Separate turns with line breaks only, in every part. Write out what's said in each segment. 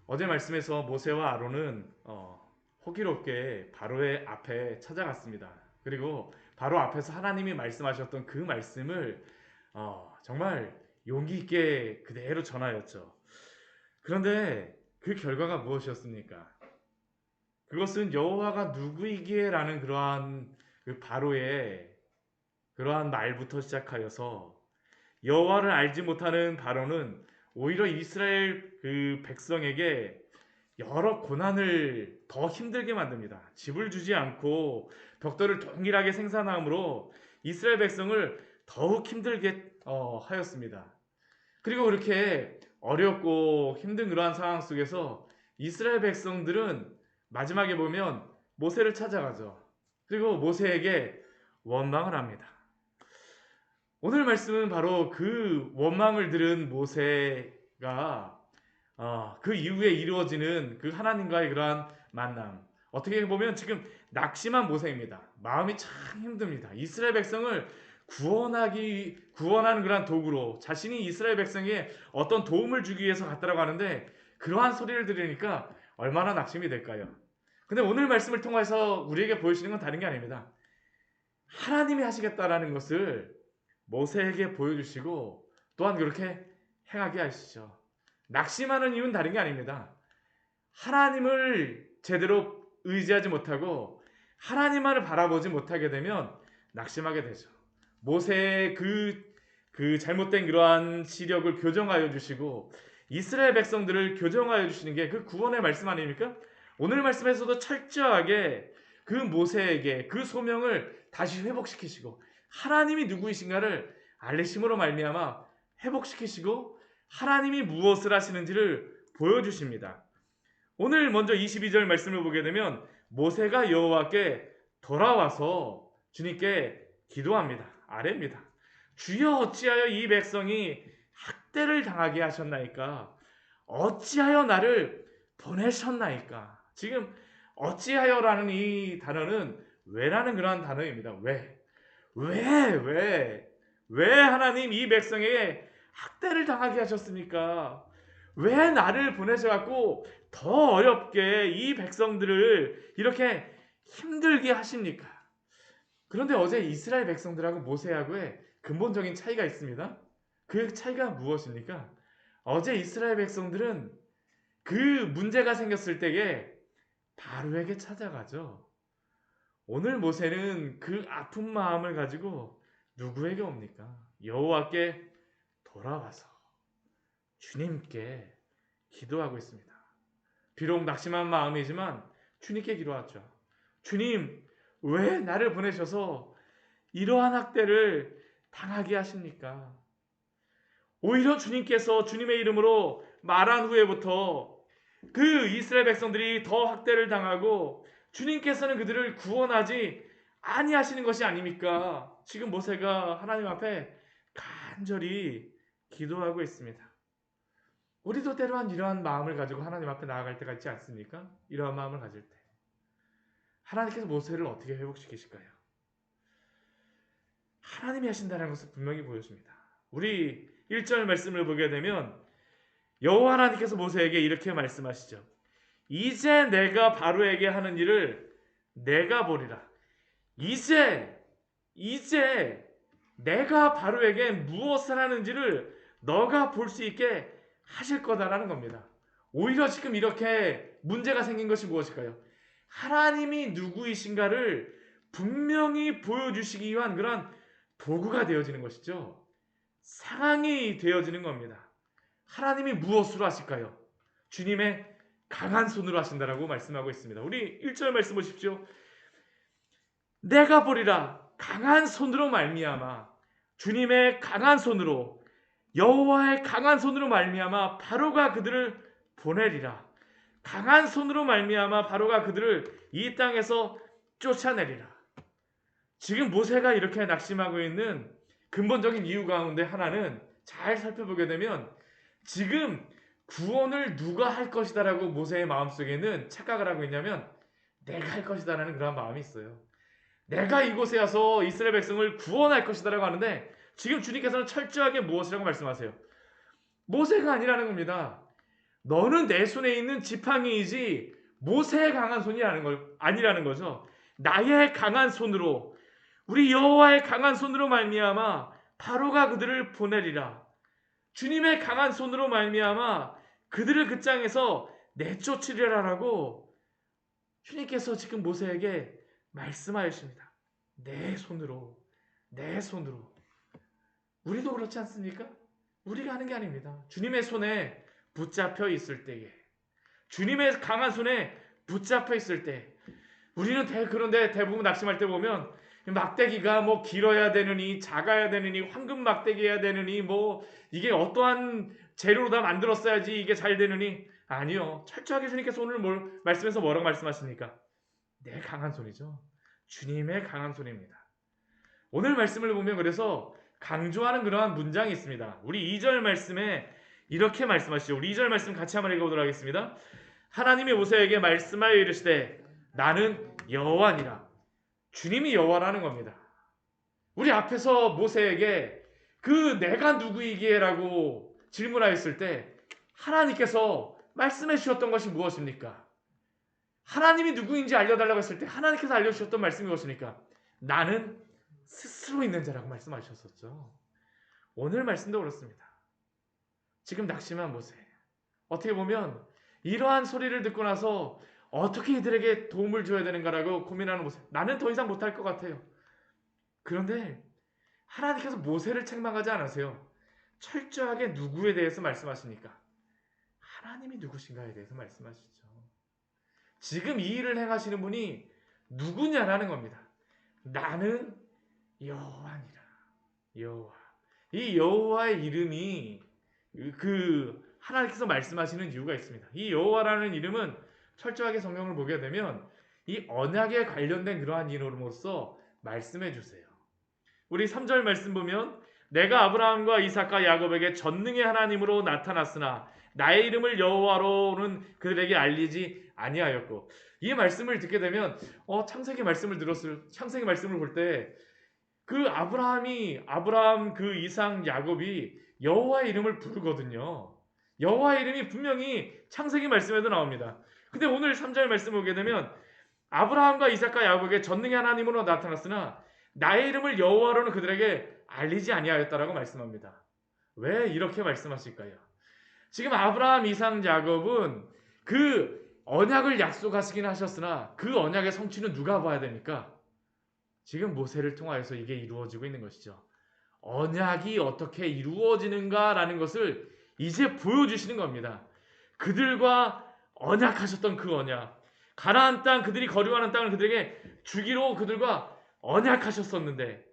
어제 말씀에서 모세와 아론은 호기롭게 바로의 앞에 찾아갔습니다. 그리고 바로 앞에서 하나님이 말씀하셨던 그 말씀을 정말 용기 있게 그대로 전하였죠. 그런데 그 결과가 무엇이었습니까? 그것은 여호와가 누구이기에라는 그러한 그 바로의 그러한 말부터 시작하여서 여호와를 알지 못하는 바로는 오히려 이스라엘 그 백성에게 여러 고난을 더 힘들게 만듭니다. 집을 주지 않고 벽돌을 동일하게 생산함으로 이스라엘 백성을 더욱 힘들게 하였습니다. 그리고 그렇게 어렵고 힘든 그러한 상황 속에서 이스라엘 백성들은 마지막에 보면 모세를 찾아가죠. 그리고 모세에게 원망을 합니다. 오늘 말씀은 바로 그 원망을 들은 모세가 그 이후에 이루어지는 그 하나님과의 그러한 만남. 어떻게 보면 지금 낙심한 모세입니다. 마음이 참 힘듭니다. 이스라엘 백성을 구원하는 그러한 도구로 자신이 이스라엘 백성에 어떤 도움을 주기 위해서 갔다라고 하는데 그러한 소리를 들으니까 얼마나 낙심이 될까요? 근데 오늘 말씀을 통해서 우리에게 보여주시는 건 다른 게 아닙니다. 하나님이 하시겠다라는 것을 모세에게 보여주시고 또한 그렇게 행하게 하시죠. 낙심하는 이유는 다른 게 아닙니다. 하나님을 제대로 의지하지 못하고 하나님만을 바라보지 못하게 되면 낙심하게 되죠. 모세의 그 잘못된 그러한 시력을 교정하여 주시고 이스라엘 백성들을 교정하여 주시는 게 그 구원의 말씀 아닙니까? 오늘 말씀에서도 철저하게 그 모세에게 그 소명을 다시 회복시키시고 하나님이 누구이신가를 알리심으로 말미암아 회복시키시고 하나님이 무엇을 하시는지를 보여주십니다. 오늘 먼저 22절 말씀을 보게 되면 모세가 여호와께 돌아와서 주님께 기도합니다. 아뢰입니다. 주여 어찌하여 이 백성이 학대를 당하게 하셨나이까? 어찌하여 나를 보내셨나이까? 지금 어찌하여라는 이 단어는 왜라는 그러한 단어입니다. 왜 하나님 이 백성에게 학대를 당하게 하셨습니까? 왜 나를 보내셔갖고 더 어렵게 이 백성들을 이렇게 힘들게 하십니까? 그런데 어제 이스라엘 백성들하고 모세하고의 근본적인 차이가 있습니다. 그 차이가 무엇입니까? 어제 이스라엘 백성들은 그 문제가 생겼을 때에 바로에게 찾아가죠. 오늘 모세는 그 아픈 마음을 가지고 누구에게 옵니까? 여호와께 돌아와서 주님께 기도하고 있습니다. 비록 낙심한 마음이지만 주님께 기도하죠. 주님, 왜 나를 보내셔서 이러한 학대를 당하게 하십니까? 오히려 주님께서 주님의 이름으로 말한 후에부터 그 이스라엘 백성들이 더 학대를 당하고 주님께서는 그들을 구원하지 아니하시는 것이 아닙니까? 지금 모세가 하나님 앞에 간절히 기도하고 있습니다. 우리도 때로한 이러한 마음을 가지고 하나님 앞에 나아갈 때가 있지 않습니까? 이러한 마음을 가질 때 하나님께서 모세를 어떻게 회복시키실까요? 하나님이 하신다는 것을 분명히 보여줍니다. 우리 1절 말씀을 보게 되면 여호와 하나님께서 모세에게 이렇게 말씀하시죠. 이제 내가 바로에게 하는 일을 내가 보리라. 이제 내가 바로에게 무엇을 하는지를 너가 볼 수 있게 하실 거다라는 겁니다. 오히려 지금 이렇게 문제가 생긴 것이 무엇일까요? 하나님이 누구이신가를 분명히 보여주시기 위한 그런 도구가 되어지는 것이죠. 상황이 되어지는 겁니다. 하나님이 무엇으로 하실까요? 주님의 강한 손으로 하신다라고 말씀하고 있습니다. 우리 1절 말씀 보십시오. 내가 보리라 강한 손으로 말미암아 주님의 강한 손으로 여호와의 강한 손으로 말미암아 바로가 그들을 보내리라. 강한 손으로 말미암아 바로가 그들을 이 땅에서 쫓아내리라. 지금 모세가 이렇게 낙심하고 있는 근본적인 이유 가운데 하나는 잘 살펴보게 되면 지금 구원을 누가 할 것이다라고 모세의 마음속에는 착각을 하고 있냐면 내가 할 것이다라는 그런 마음이 있어요. 내가 이곳에 와서 이스라엘 백성을 구원할 것이다라고 하는데 지금 주님께서는 철저하게 무엇이라고 말씀하세요? 모세가 아니라는 겁니다. 너는 내 손에 있는 지팡이이지 모세의 강한 손이 아니라는 거죠. 나의 강한 손으로, 우리 여호와의 강한 손으로 말미암아 바로가 그들을 보내리라. 주님의 강한 손으로 말미암아 그들을 그 땅에서 내쫓으리라라고 주님께서 지금 모세에게 말씀하십니다. 내 손으로, 내 손으로. 우리도 그렇지 않습니까? 우리가 하는 게 아닙니다. 주님의 손에 붙잡혀 있을 때에, 주님의 강한 손에 붙잡혀 있을 때, 우리는 그런데 대부분 낙심할 때 보면 막대기가 뭐 길어야 되느니 작아야 되느니 황금 막대기여야 되느니 뭐 이게 어떠한 재료로 다 만들었어야지 이게 잘 되느니, 아니요. 철저하게 주님께서 오늘 말씀에서 뭐라고 말씀하십니까? 내 강한 손이죠. 주님의 강한 손입니다. 오늘 말씀을 보면 그래서 강조하는 그러한 문장이 있습니다. 우리 2절 말씀에 이렇게 말씀하시죠. 우리 2절 말씀 같이 한번 읽어보도록 하겠습니다. 하나님이 모세에게 말씀하여 이르시되 나는 여호와니라. 주님이 여호와라는 겁니다. 우리 앞에서 모세에게 그 내가 누구이기에라고 질문하였을 때 하나님께서 말씀해 주셨던 것이 무엇입니까? 하나님이 누구인지 알려달라고 했을 때 하나님께서 알려주셨던 말씀이 무엇입니까? 나는 스스로 있는 자라고 말씀하셨었죠. 오늘 말씀도 그렇습니다. 지금 낙심한 모세, 어떻게 보면 이러한 소리를 듣고 나서 어떻게 이들에게 도움을 줘야 되는가라고 고민하는 모세, 나는 더 이상 못할 것 같아요. 그런데 하나님께서 모세를 책망하지 않으세요. 철저하게 누구에 대해서 말씀하십니까? 하나님이 누구신가에 대해서 말씀하시죠. 지금 이 일을 행하시는 분이 누구냐라는 겁니다. 나는 여호와니라. 여호와. 이 여호와의 이름이 하나님께서 말씀하시는 이유가 있습니다. 이 여호와라는 이름은 철저하게 성경을 보게 되면 이 언약에 관련된 그러한 이름으로서 말씀해 주세요. 우리 3절 말씀 보면 내가 아브라함과 이삭과 야곱에게 전능의 하나님으로 나타났으나 나의 이름을 여호와로는 그들에게 알리지 아니하였고, 이 말씀을 듣게 되면 창세기 말씀을 볼 때 그 아브라함, 그 이삭, 야곱이 여호와의 이름을 부르거든요. 여호와의 이름이 분명히 창세기 말씀에도 나옵니다. 근데 오늘 3절 말씀을 보게 되면 아브라함과 이삭과 야곱에게 전능의 하나님으로 나타났으나 나의 이름을 여호와로는 그들에게 알리지 아니하였다라고 말씀합니다. 왜 이렇게 말씀하실까요? 지금 아브라함, 이삭, 야곱은 그 언약을 약속하시긴 하셨으나 그 언약의 성취는 누가 봐야 됩니까? 지금 모세를 통하여서 이게 이루어지고 있는 것이죠. 언약이 어떻게 이루어지는가라는 것을 이제 보여주시는 겁니다. 그들과 언약하셨던 그 언약, 가나안 땅, 그들이 거류하는 땅을 그들에게 주기로 그들과 언약하셨었는데,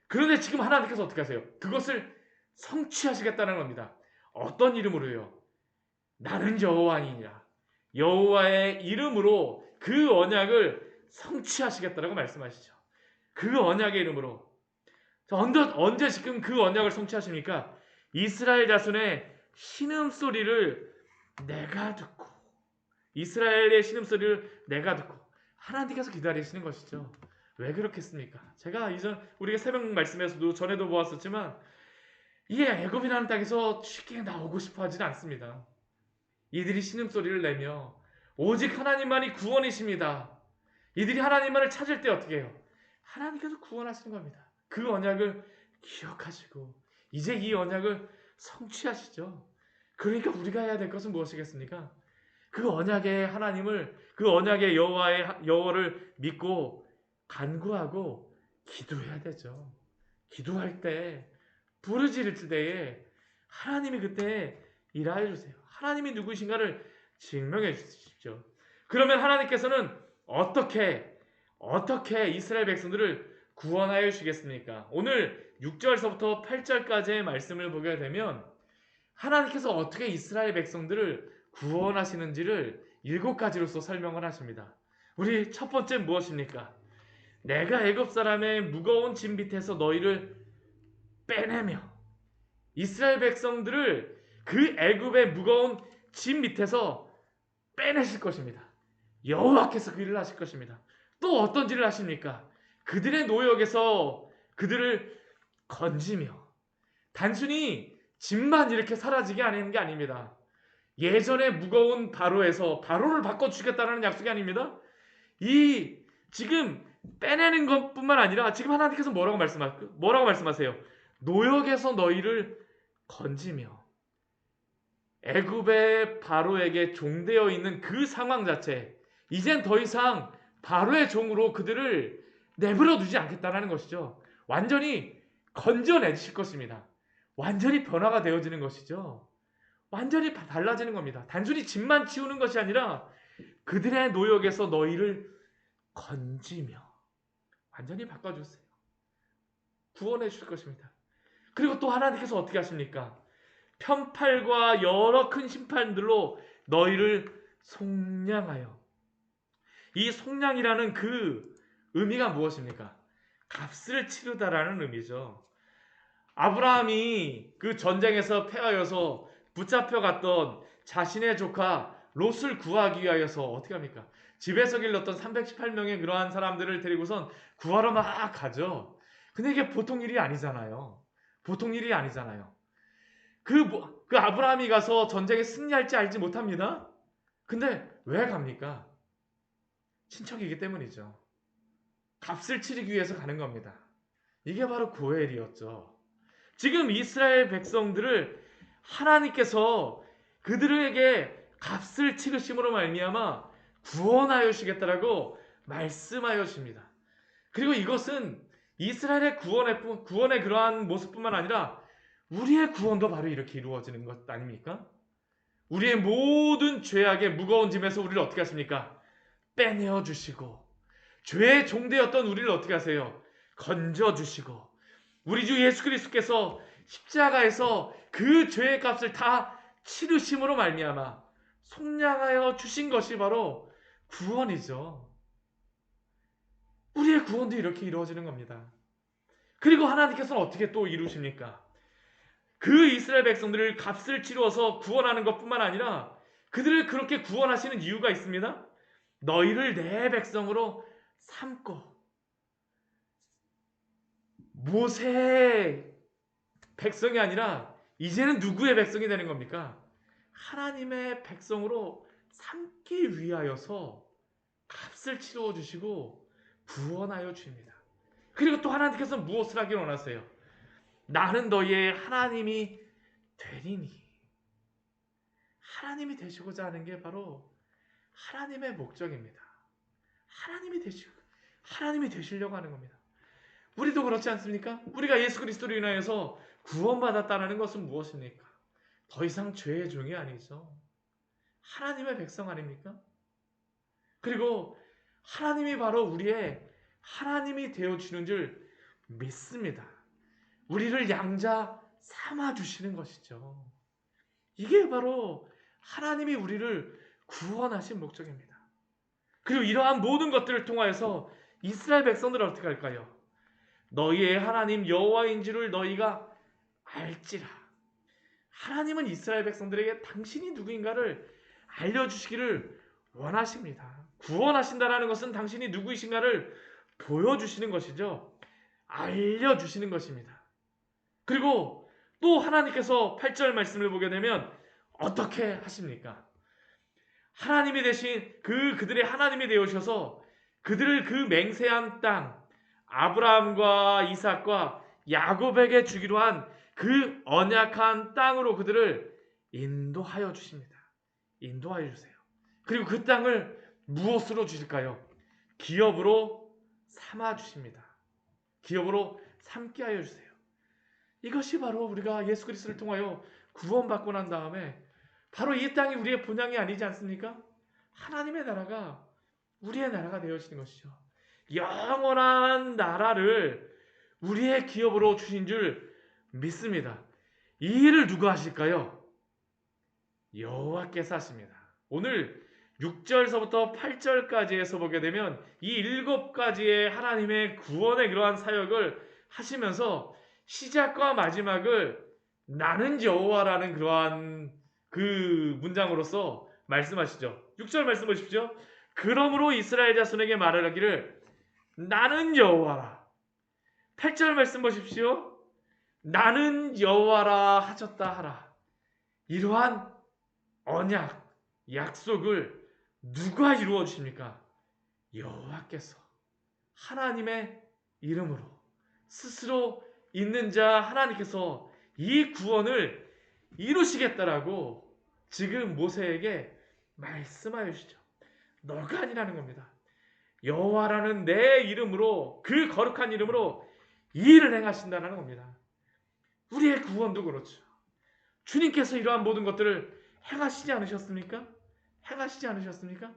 그런데 지금 하나님께서 어떻게 하세요? 그것을 성취하시겠다는 겁니다. 어떤 이름으로요? 나는 여호와니라. 여호와의 이름으로 그 언약을 성취하시겠다라고 말씀하시죠. 그 언약의 이름으로. 언제 지금 그 언약을 성취하십니까? 이스라엘 자손의 신음소리를 내가 듣고, 이스라엘의 신음소리를 내가 듣고, 하나님께서 기다리시는 것이죠. 왜 그렇겠습니까? 제가 우리가 새벽 말씀에서도 전에도 보았었지만 이 애굽이라는 땅에서 쉽게 나오고 싶어 하지는 않습니다. 이들이 신음소리를 내며 오직 하나님만이 구원이십니다. 이들이 하나님만을 찾을 때 어떻게 해요? 하나님께서 구원하시는 겁니다. 그 언약을 기억하시고 이제 이 언약을 성취하시죠. 그러니까 우리가 해야 될 것은 무엇이겠습니까? 그 언약의 하나님을, 그 언약의 여호와를 믿고 간구하고 기도해야 되죠. 기도할 때, 부르짖을 때에 하나님이 그때 일하여 주세요. 하나님이 누구신가를 증명해 주십시오. 그러면 하나님께서는 어떻게 이스라엘 백성들을 구원하여 주시겠습니까? 오늘 6절서부터 8절까지의 말씀을 보게 되면 하나님께서 어떻게 이스라엘 백성들을 구원하시는지를 7가지로서 설명을 하십니다. 우리 첫 번째 무엇입니까? 내가 애굽 사람의 무거운 짐 밑에서 너희를 빼내며, 이스라엘 백성들을 그 애굽의 무거운 짐 밑에서 빼내실 것입니다. 여호와께서 그 일을 하실 것입니다. 또 어떤 일을 하십니까? 그들의 노역에서 그들을 건지며, 단순히 짐만 이렇게 사라지게 하는 게 아닙니다. 예전에 무거운 바로에서 바로를 바꿔주겠다는 약속이 아닙니다. 이 지금 빼내는 것뿐만 아니라 지금 하나님께서 뭐라고 말씀하세요? 노역에서 너희를 건지며 애굽의 바로에게 종되어 있는 그 상황 자체, 이젠 더 이상 바로의 종으로 그들을 내버려 두지 않겠다는 것이죠. 완전히 건져내실 것입니다. 완전히 변화가 되어지는 것이죠. 완전히 달라지는 겁니다. 단순히 짐만 치우는 것이 아니라 그들의 노역에서 너희를 건지며 완전히 바꿔주세요. 구원해 주실 것입니다. 그리고 또 하나님께서 어떻게 하십니까? 편팔과 여러 큰 심판들로 너희를 속량하여. 이 속량이라는 그 의미가 무엇입니까? 값을 치르다라는 의미죠. 아브라함이 그 전쟁에서 패하여서 붙잡혀갔던 자신의 조카 롯을 구하기 위하여서 어떻게 합니까? 집에서 길렀던 318명의 그러한 사람들을 데리고선 구하러 막 가죠. 근데 이게 보통 일이 아니잖아요. 보통 일이 아니잖아요. 그 아브라함이 가서 전쟁에 승리할지 알지 못합니다. 근데 왜 갑니까? 친척이기 때문이죠. 값을 치르기 위해서 가는 겁니다. 이게 바로 고엘이었죠. 지금 이스라엘 백성들을 하나님께서 그들에게 값을 치르심으로 말미암아 구원하여 주시겠다라고 말씀하여 주십니다. 그리고 이것은 이스라엘의 구원의 그러한 모습뿐만 아니라 우리의 구원도 바로 이렇게 이루어지는 것 아닙니까? 우리의 모든 죄악의 무거운 짐에서 우리를 어떻게 하십니까? 빼내어 주시고 죄의 종되었던 우리를 어떻게 하세요? 건져 주시고 우리 주 예수 그리스도께서 십자가에서 그 죄의 값을 다 치르심으로 말미암아 속량하여 주신 것이 바로 구원이죠. 우리의 구원도 이렇게 이루어지는 겁니다. 그리고 하나님께서는 어떻게 또 이루십니까? 그 이스라엘 백성들을 값을 치루어서 구원하는 것뿐만 아니라 그들을 그렇게 구원하시는 이유가 있습니다. 너희를 내 백성으로 삼고 모세의 백성이 아니라 이제는 누구의 백성이 되는 겁니까? 하나님의 백성으로 삼기 위하여서 값을 치루어 주시고 구원하여 주십니다. 그리고 또 하나님께서 무엇을 하길 원하세요? 나는 너희의 하나님이 되리니. 하나님이 되시고자 하는 게 바로 하나님의 목적입니다. 하나님이 되시려고 하는 겁니다. 우리도 그렇지 않습니까? 우리가 예수 그리스도로 인하여서 구원받았다는 것은 무엇입니까? 더 이상 죄의 종이 아니죠. 하나님의 백성 아닙니까? 그리고 하나님이 바로 우리의 하나님이 되어주는 줄 믿습니다. 우리를 양자 삼아주시는 것이죠. 이게 바로 하나님이 우리를 구원하신 목적입니다. 그리고 이러한 모든 것들을 통하여서 이스라엘 백성들은 어떻게 할까요? 너희의 하나님 여호와인 줄을 너희가 알지라. 하나님은 이스라엘 백성들에게 당신이 누구인가를 알려주시기를 원하십니다. 구원하신다는 것은 당신이 누구이신가를 보여주시는 것이죠. 알려주시는 것입니다. 그리고 또 하나님께서 8절 말씀을 보게 되면 어떻게 하십니까? 하나님이 되신 그들의 하나님이 되어셔서 그들을 그 맹세한 땅 아브라함과 이삭과 야곱에게 주기로 한 그 언약한 땅으로 그들을 인도하여 주십니다. 인도하여 주세요. 그리고 그 땅을 무엇으로 주실까요? 기업으로 삼아 주십니다. 기업으로 삼게 하여 주세요. 이것이 바로 우리가 예수 그리스도를 통하여 구원받고 난 다음에 바로 이 땅이 우리의 본향이 아니지 않습니까? 하나님의 나라가 우리의 나라가 되어지는 것이죠. 영원한 나라를 우리의 기업으로 주신 줄 믿습니다. 이 일을 누가 하실까요? 여호와께서 하십니다. 오늘 6절서부터 8절까지에서 보게 되면 이 7가지의 하나님의 구원의 그러한 사역을 하시면서 시작과 마지막을 나는 여호와라는 그러한 그 문장으로서 말씀하시죠. 6절 말씀 보십시오. 그러므로 이스라엘 자손에게 말하기를 나는 여호와라. 8절 말씀 보십시오. 나는 여호와라 하셨다 하라. 이러한 언약, 약속을 누가 이루어 주십니까? 여호와께서 하나님의 이름으로 스스로 있는 자 하나님께서 이 구원을 이루시겠다라고 지금 모세에게 말씀하여 주시죠. 너가 아니라는 겁니다. 여호와라는 내 이름으로, 그 거룩한 이름으로 이 일을 행하신다는 겁니다. 우리의 구원도 그렇죠. 주님께서 이러한 모든 것들을 행하시지 않으셨습니까? 행하시지 않으셨습니까?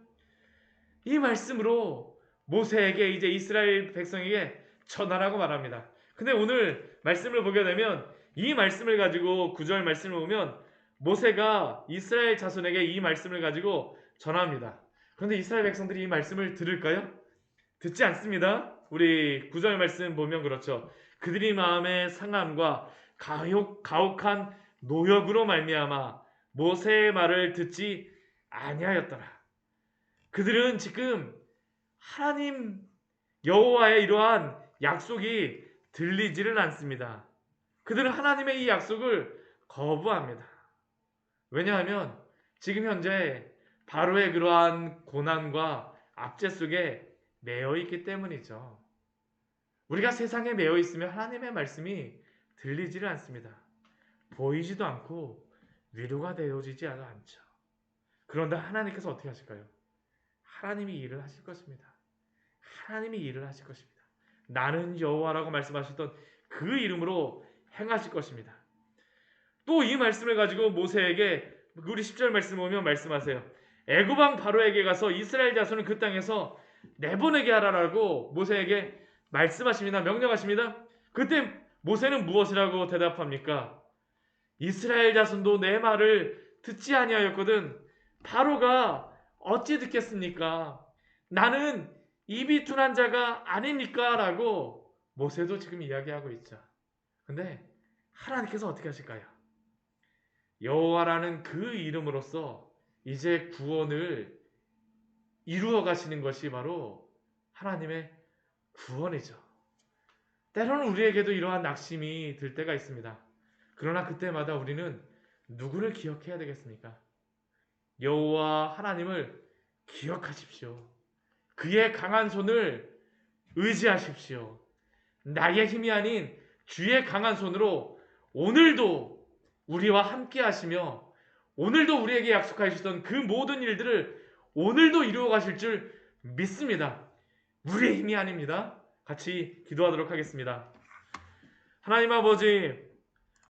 이 말씀으로 모세에게 이제 이스라엘 백성에게 전하라고 말합니다. 근데 오늘 말씀을 보게 되면 이 말씀을 가지고 9절 말씀을 보면 모세가 이스라엘 자손에게 이 말씀을 가지고 전합니다. 그런데 이스라엘 백성들이 이 말씀을 들을까요? 듣지 않습니다. 우리 9절 말씀 보면 그렇죠. 그들이 마음의 상함과 가혹한 노역으로 말미암아 모세의 말을 듣지 아니하였더라. 그들은 지금 하나님 여호와의 이러한 약속이 들리지를 않습니다. 그들은 하나님의 이 약속을 거부합니다. 왜냐하면 지금 현재 바로의 그러한 고난과 압제 속에 매여 있기 때문이죠. 우리가 세상에 매여 있으면 하나님의 말씀이 들리지를 않습니다. 보이지도 않고 위로가 되어지지 않죠. 그런데 하나님께서 어떻게 하실까요? 하나님이 일을 하실 것입니다. 하나님이 일을 하실 것입니다. 나는 여호와라고 말씀하셨던 그 이름으로 행하실 것입니다. 또 이 말씀을 가지고 모세에게 우리 10절 말씀 보면 말씀하세요. 애굽 왕 바로에게 가서 이스라엘 자손을 그 땅에서 내보내게 하라라고 모세에게 말씀하십니다. 명령하십니다. 그때 모세는 무엇이라고 대답합니까? 이스라엘 자손도 내 말을 듣지 아니하였거든 바로가 어찌 듣겠습니까? 나는 입이 둔한 자가 아니니까 라고 모세도 지금 이야기하고 있죠. 근데 하나님께서 어떻게 하실까요? 여호와라는 그 이름으로써 이제 구원을 이루어 가시는 것이 바로 하나님의 구원이죠. 때로는 우리에게도 이러한 낙심이 들 때가 있습니다. 그러나 그때마다 우리는 누구를 기억해야 되겠습니까? 여호와 하나님을 기억하십시오. 그의 강한 손을 의지하십시오. 나의 힘이 아닌 주의 강한 손으로 오늘도 우리와 함께 하시며 오늘도 우리에게 약속하셨던 그 모든 일들을 오늘도 이루어 가실 줄 믿습니다. 우리의 힘이 아닙니다. 같이 기도하도록 하겠습니다. 하나님 아버지,